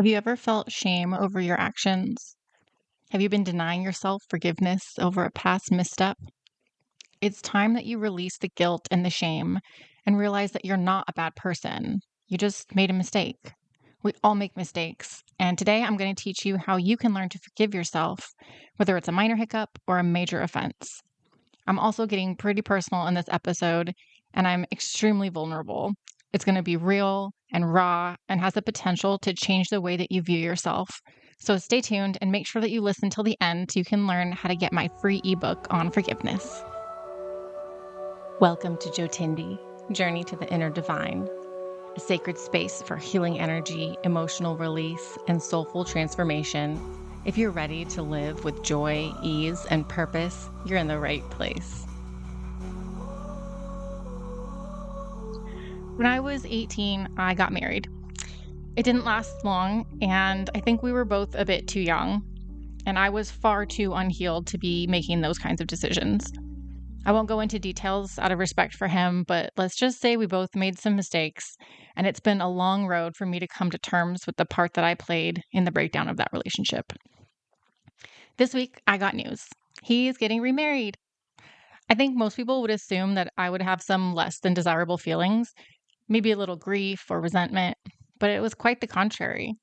Have you ever felt shame over your actions? Have you been denying yourself forgiveness over a past misstep? It's time that you release the guilt and the shame and realize that you're not a bad person. You just made a mistake. We all make mistakes. And today I'm going to teach you how you can learn to forgive yourself, whether it's a minor hiccup or a major offense. I'm also getting pretty personal in this episode, and I'm extremely vulnerable. It's going to be real and raw and has the potential to change the way that you view yourself. So stay tuned and make sure that you listen till the end so you can learn how to get my free ebook on forgiveness. Welcome to Jotindi, Journey to the Inner Divine, a sacred space for healing energy, emotional release, and soulful transformation. If you're ready to live with joy, ease, and purpose, you're in the right place. When I was 18, I got married. It didn't last long, and I think we were both a bit too young, and I was far too unhealed to be making those kinds of decisions. I won't go into details out of respect for him, but let's just say we both made some mistakes, and it's been a long road for me to come to terms with the part that I played in the breakdown of that relationship. This week, I got news. He's getting remarried. I think most people would assume that I would have some less than desirable feelings, maybe a little grief or resentment, but it was quite the contrary.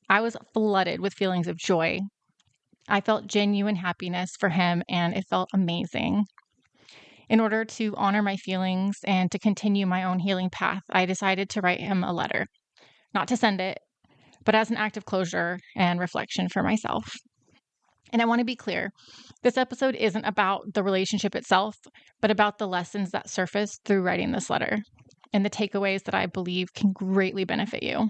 I was flooded with feelings of joy. I felt genuine happiness for him, and it felt amazing. In order to honor my feelings and to continue my own healing path, I decided to write him a letter, not to send it, but as an act of closure and reflection for myself. And I want to be clear, this episode isn't about the relationship itself, but about the lessons that surfaced through writing this letter and the takeaways that I believe can greatly benefit you.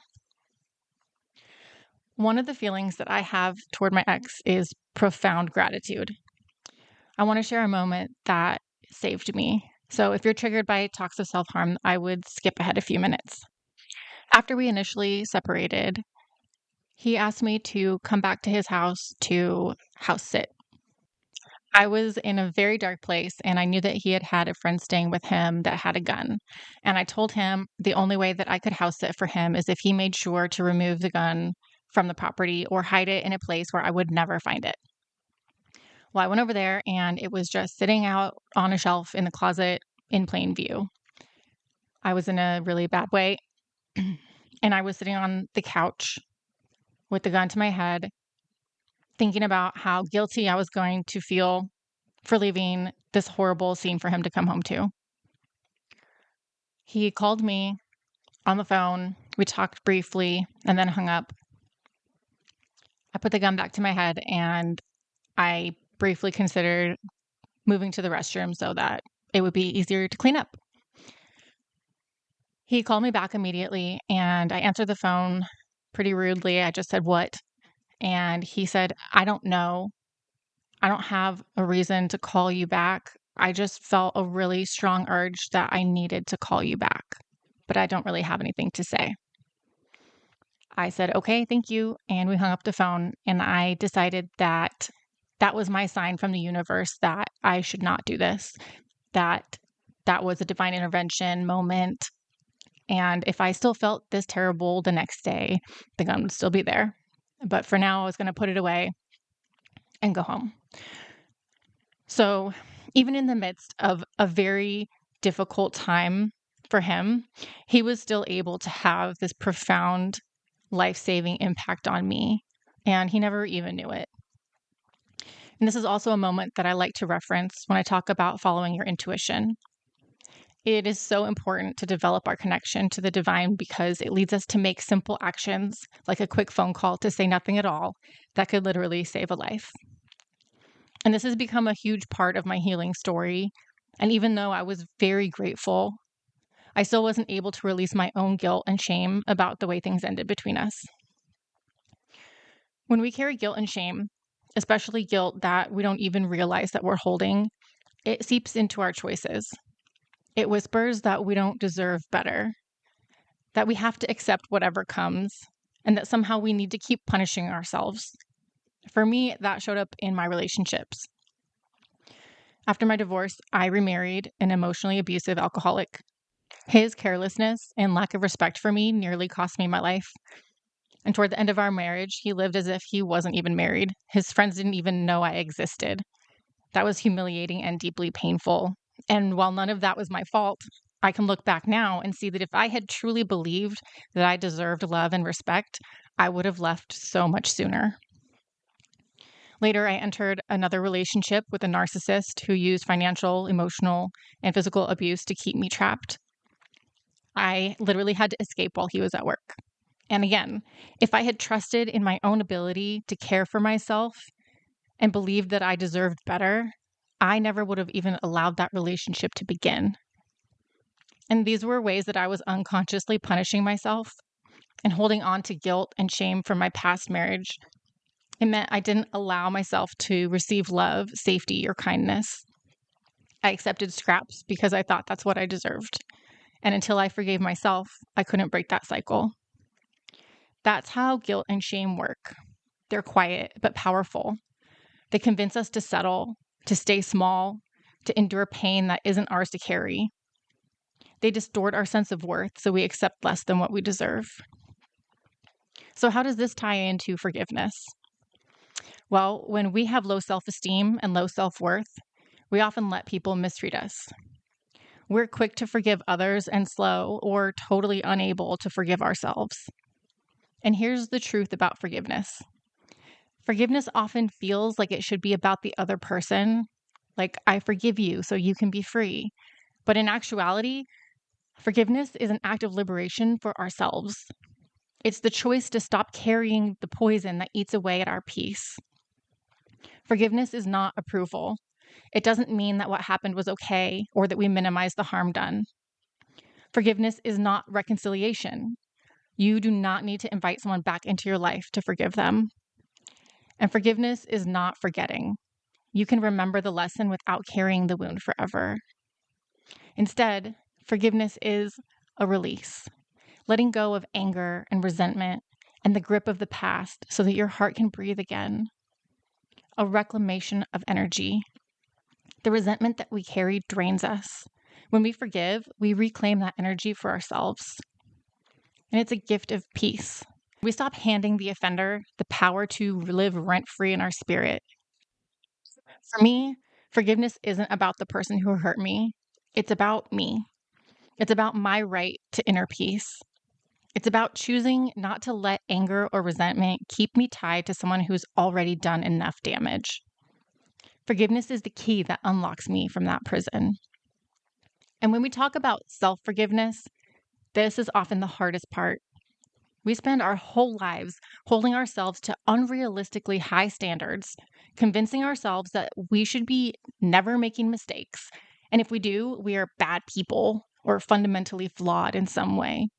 One of the feelings that I have toward my ex is profound gratitude. I want to share a moment that saved me. So if you're triggered by talks of self-harm, I would skip ahead a few minutes. After we initially separated, he asked me to come back to his house to house sit. I was in a very dark place, and I knew that he had had a friend staying with him that had a gun. And I told him the only way that I could house sit for him is if he made sure to remove the gun from the property or hide it in a place where I would never find it. Well, I went over there, and it was just sitting out on a shelf in the closet in plain view. I was in a really bad way, and I was sitting on the couch with the gun to my head, thinking about how guilty I was going to feel for leaving this horrible scene for him to come home to. He called me on the phone. We talked briefly and then hung up. I put the gun back to my head, and I briefly considered moving to the restroom so that it would be easier to clean up. He called me back immediately, and I answered the phone pretty rudely. I just said, "What?" And he said, "I don't know. I don't have a reason to call you back. I just felt a really strong urge that I needed to call you back, but I don't really have anything to say." I said, "Okay, thank you." And we hung up the phone, and I decided that that was my sign from the universe that I should not do this, that that was a divine intervention moment. And if I still felt this terrible the next day, the gun would still be there. But for now, I was going to put it away and go home. So even in the midst of a very difficult time for him, he was still able to have this profound life-saving impact on me, and he never even knew it. And this is also a moment that I like to reference when I talk about following your intuition. It is so important to develop our connection to the divine because it leads us to make simple actions, like a quick phone call to say nothing at all, that could literally save a life. And this has become a huge part of my healing story. And even though I was very grateful, I still wasn't able to release my own guilt and shame about the way things ended between us. When we carry guilt and shame, especially guilt that we don't even realize that we're holding, it seeps into our choices. It whispers that we don't deserve better, that we have to accept whatever comes, and that somehow we need to keep punishing ourselves. For me, that showed up in my relationships. After my divorce, I remarried an emotionally abusive alcoholic. His carelessness and lack of respect for me nearly cost me my life. And toward the end of our marriage, he lived as if he wasn't even married. His friends didn't even know I existed. That was humiliating and deeply painful. And while none of that was my fault, I can look back now and see that if I had truly believed that I deserved love and respect, I would have left so much sooner. Later, I entered another relationship with a narcissist who used financial, emotional, and physical abuse to keep me trapped. I literally had to escape while he was at work. And again, if I had trusted in my own ability to care for myself and believed that I deserved better, I never would have even allowed that relationship to begin. And these were ways that I was unconsciously punishing myself and holding on to guilt and shame from my past marriage. It meant I didn't allow myself to receive love, safety, or kindness. I accepted scraps because I thought that's what I deserved. And until I forgave myself, I couldn't break that cycle. That's how guilt and shame work. They're quiet but powerful. They convince us to settle, to stay small, to endure pain that isn't ours to carry. They distort our sense of worth so we accept less than what we deserve. So how does this tie into forgiveness? Well, when we have low self-esteem and low self-worth, we often let people mistreat us. We're quick to forgive others and slow or totally unable to forgive ourselves. And here's the truth about forgiveness. Forgiveness often feels like it should be about the other person, like, I forgive you so you can be free. But in actuality, forgiveness is an act of liberation for ourselves. It's the choice to stop carrying the poison that eats away at our peace. Forgiveness is not approval. It doesn't mean that what happened was okay or that we minimize the harm done. Forgiveness is not reconciliation. You do not need to invite someone back into your life to forgive them. And forgiveness is not forgetting. You can remember the lesson without carrying the wound forever. Instead, forgiveness is a release, letting go of anger and resentment and the grip of the past so that your heart can breathe again. A reclamation of energy. The resentment that we carry drains us. When we forgive, we reclaim that energy for ourselves. And it's a gift of peace. We stop handing the offender the power to live rent-free in our spirit. For me, forgiveness isn't about the person who hurt me. It's about me. It's about my right to inner peace. It's about choosing not to let anger or resentment keep me tied to someone who's already done enough damage. Forgiveness is the key that unlocks me from that prison. And when we talk about self-forgiveness, this is often the hardest part. We spend our whole lives holding ourselves to unrealistically high standards, convincing ourselves that we should be never making mistakes. And if we do, we are bad people or fundamentally flawed in some way.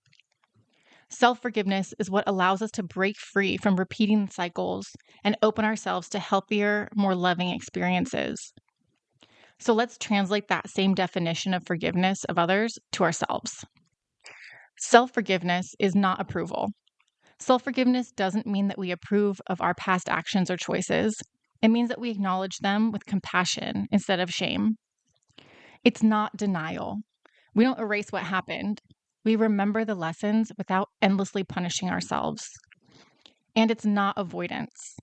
Self-forgiveness is what allows us to break free from repeating cycles and open ourselves to healthier, more loving experiences. So let's translate that same definition of forgiveness of others to ourselves. Self-forgiveness is not approval. Self-forgiveness doesn't mean that we approve of our past actions or choices. It means that we acknowledge them with compassion instead of shame. It's not denial. We don't erase what happened. We remember the lessons without endlessly punishing ourselves. And it's not avoidance.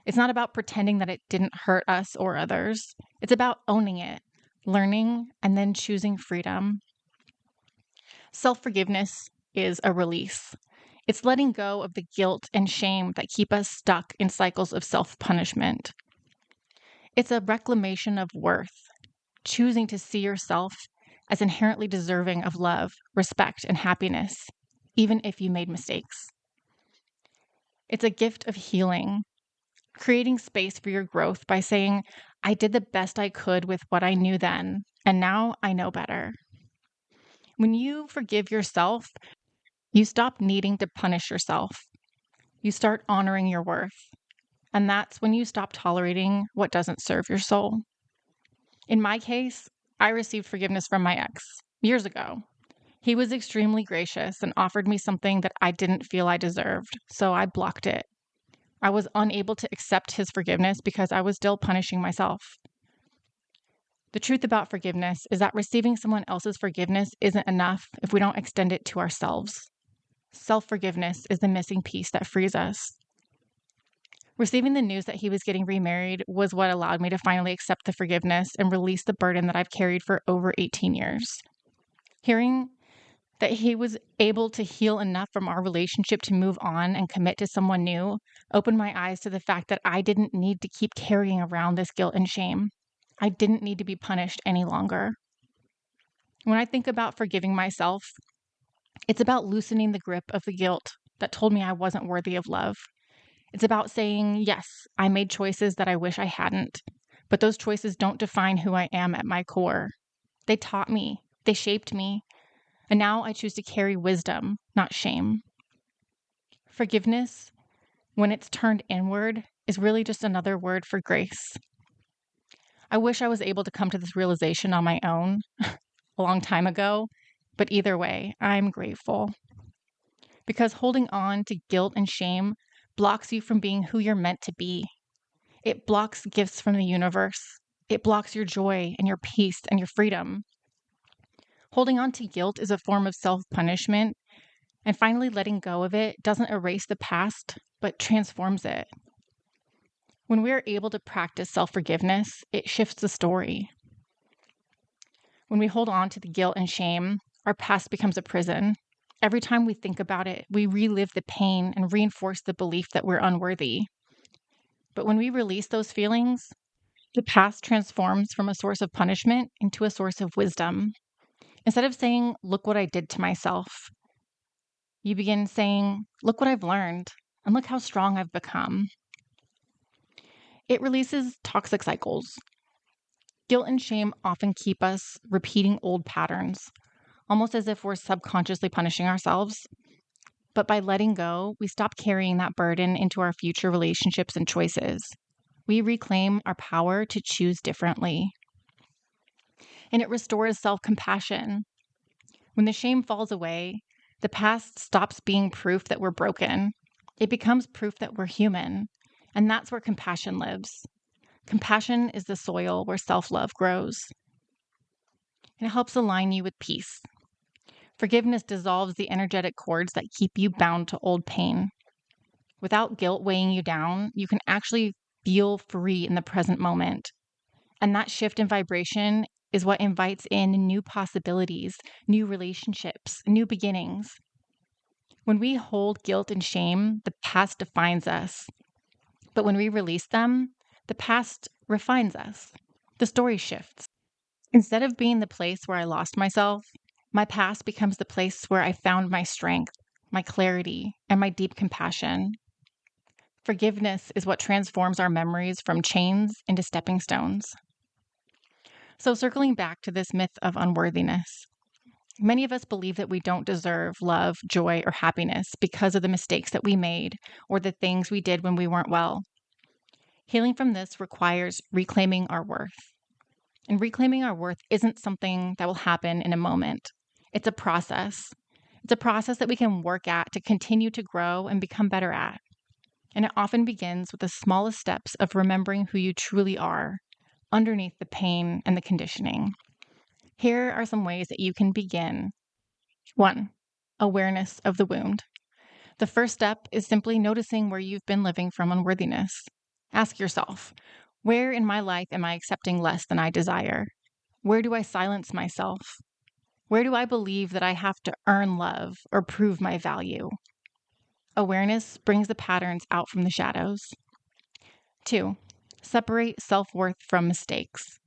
It's not about pretending that it didn't hurt us or others. It's about owning it, learning, and then choosing freedom. Self-forgiveness is a release. It's letting go of the guilt and shame that keep us stuck in cycles of self-punishment. It's a reclamation of worth, choosing to see yourself as inherently deserving of love, respect, and happiness, even if you made mistakes. It's a gift of healing, creating space for your growth by saying, I did the best I could with what I knew then, and now I know better. When you forgive yourself, you stop needing to punish yourself. You start honoring your worth. And that's when you stop tolerating what doesn't serve your soul. In my case, I received forgiveness from my ex years ago. He was extremely gracious and offered me something that I didn't feel I deserved, so I blocked it. I was unable to accept his forgiveness because I was still punishing myself. The truth about forgiveness is that receiving someone else's forgiveness isn't enough if we don't extend it to ourselves. Self-forgiveness is the missing piece that frees us. Receiving the news that he was getting remarried was what allowed me to finally accept the forgiveness and release the burden that I've carried for over 18 years. Hearing that he was able to heal enough from our relationship to move on and commit to someone new opened my eyes to the fact that I didn't need to keep carrying around this guilt and shame. I didn't need to be punished any longer. When I think about forgiving myself, it's about loosening the grip of the guilt that told me I wasn't worthy of love. It's about saying, yes, I made choices that I wish I hadn't, but those choices don't define who I am at my core. They taught me, they shaped me, and now I choose to carry wisdom, not shame. Forgiveness, when it's turned inward, is really just another word for grace. I wish I was able to come to this realization on my own a long time ago, but either way, I'm grateful. Because holding on to guilt and shame blocks you from being who you're meant to be. It blocks gifts from the universe. It blocks your joy and your peace and your freedom. Holding on to guilt is a form of self-punishment, and finally letting go of it doesn't erase the past, but transforms it. When we are able to practice self-forgiveness, it shifts the story. When we hold on to the guilt and shame, our past becomes a prison. Every time we think about it, we relive the pain and reinforce the belief that we're unworthy. But when we release those feelings, the past transforms from a source of punishment into a source of wisdom. Instead of saying, look what I did to myself, you begin saying, look what I've learned and look how strong I've become. It releases toxic cycles. Guilt and shame often keep us repeating old patterns, almost as if we're subconsciously punishing ourselves. But by letting go, we stop carrying that burden into our future relationships and choices. We reclaim our power to choose differently. And it restores self-compassion. When the shame falls away, the past stops being proof that we're broken. It becomes proof that we're human. And that's where compassion lives. Compassion is the soil where self-love grows. It helps align you with peace. Forgiveness dissolves the energetic cords that keep you bound to old pain. Without guilt weighing you down, you can actually feel free in the present moment. And that shift in vibration is what invites in new possibilities, new relationships, new beginnings. When we hold guilt and shame, the past defines us. But when we release them, the past refines us. The story shifts. Instead of being the place where I lost myself, my past becomes the place where I found my strength, my clarity, and my deep compassion. Forgiveness is what transforms our memories from chains into stepping stones. So circling back to this myth of unworthiness, many of us believe that we don't deserve love, joy, or happiness because of the mistakes that we made or the things we did when we weren't well. Healing from this requires reclaiming our worth. And reclaiming our worth isn't something that will happen in a moment. It's a process. It's a process that we can work at to continue to grow and become better at. And it often begins with the smallest steps of remembering who you truly are underneath the pain and the conditioning. Here are some ways that you can begin. 1. Awareness of the wound. The first step is simply noticing where you've been living from unworthiness. Ask yourself, where in my life am I accepting less than I desire? Where do I silence myself? Where do I believe that I have to earn love or prove my value? Awareness brings the patterns out from the shadows. 2. Separate self-worth from mistakes.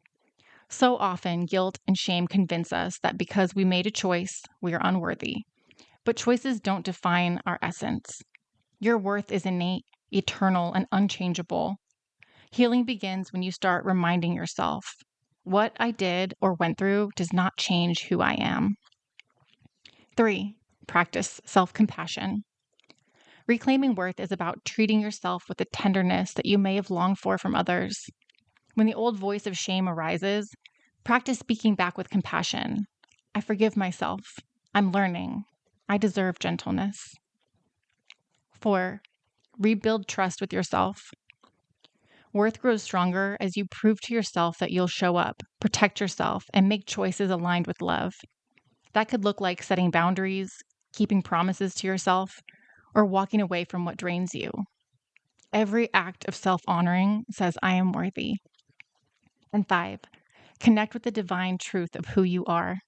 So often, guilt and shame convince us that because we made a choice, we are unworthy. But choices don't define our essence. Your worth is innate, eternal, and unchangeable. Healing begins when you start reminding yourself, what I did or went through does not change who I am. 3. Practice self-compassion. Reclaiming worth is about treating yourself with the tenderness that you may have longed for from others. When the old voice of shame arises, practice speaking back with compassion. I forgive myself. I'm learning. I deserve gentleness. 4. Rebuild trust with yourself. Worth grows stronger as you prove to yourself that you'll show up, protect yourself, and make choices aligned with love. That could look like setting boundaries, keeping promises to yourself, or walking away from what drains you. Every act of self-honoring says, I am worthy. And 5, connect with the divine truth of who you are.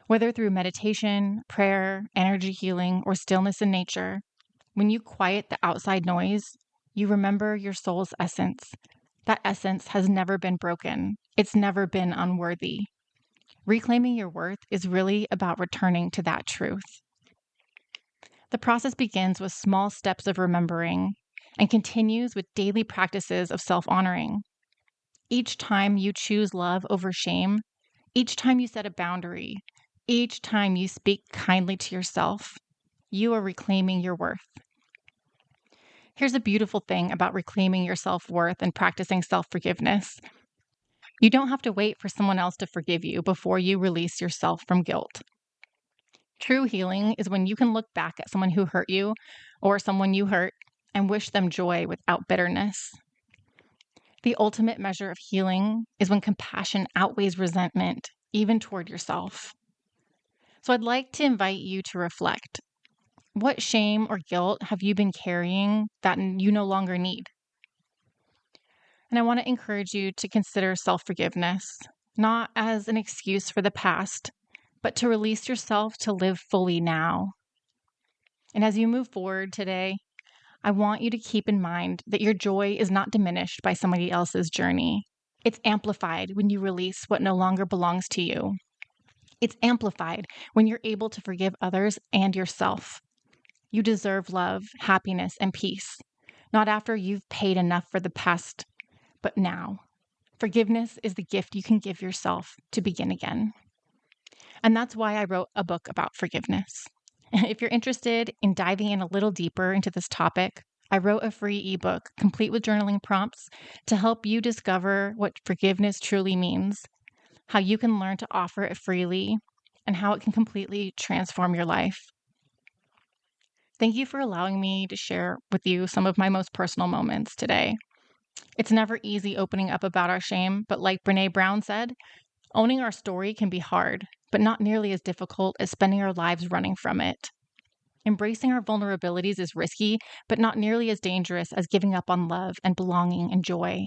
Whether through meditation, prayer, energy healing, or stillness in nature, when you quiet the outside noise, you remember your soul's essence. That essence has never been broken. It's never been unworthy. Reclaiming your worth is really about returning to that truth. The process begins with small steps of remembering and continues with daily practices of self-honoring. Each time you choose love over shame, each time you set a boundary, each time you speak kindly to yourself, you are reclaiming your worth. Here's a beautiful thing about reclaiming your self-worth and practicing self-forgiveness. You don't have to wait for someone else to forgive you before you release yourself from guilt. True healing is when you can look back at someone who hurt you or someone you hurt and wish them joy without bitterness. The ultimate measure of healing is when compassion outweighs resentment, even toward yourself. So I'd like to invite you to reflect. What shame or guilt have you been carrying that you no longer need? And I want to encourage you to consider self-forgiveness, not as an excuse for the past, but to release yourself to live fully now. And as you move forward today, I want you to keep in mind that your joy is not diminished by somebody else's journey. It's amplified when you release what no longer belongs to you. It's amplified when you're able to forgive others and yourself. You deserve love, happiness, and peace, not after you've paid enough for the past, but now. Forgiveness is the gift you can give yourself to begin again. And that's why I wrote a book about forgiveness. If you're interested in diving in a little deeper into this topic, I wrote a free ebook complete with journaling prompts to help you discover what forgiveness truly means, how you can learn to offer it freely, and how it can completely transform your life. Thank you for allowing me to share with you some of my most personal moments today. It's never easy opening up about our shame, but like Brené Brown said, owning our story can be hard, but not nearly as difficult as spending our lives running from it. Embracing our vulnerabilities is risky, but not nearly as dangerous as giving up on love and belonging and joy.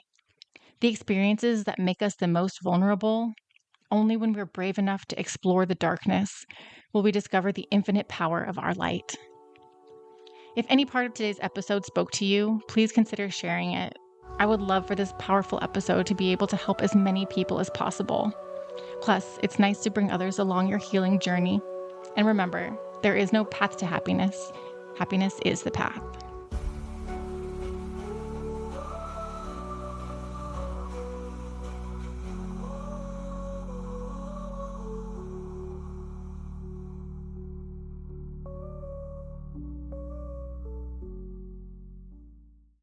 The experiences that make us the most vulnerable, only when we're brave enough to explore the darkness will we discover the infinite power of our light. If any part of today's episode spoke to you, please consider sharing it. I would love for this powerful episode to be able to help as many people as possible. Plus, it's nice to bring others along your healing journey. And remember, there is no path to happiness. Happiness is the path.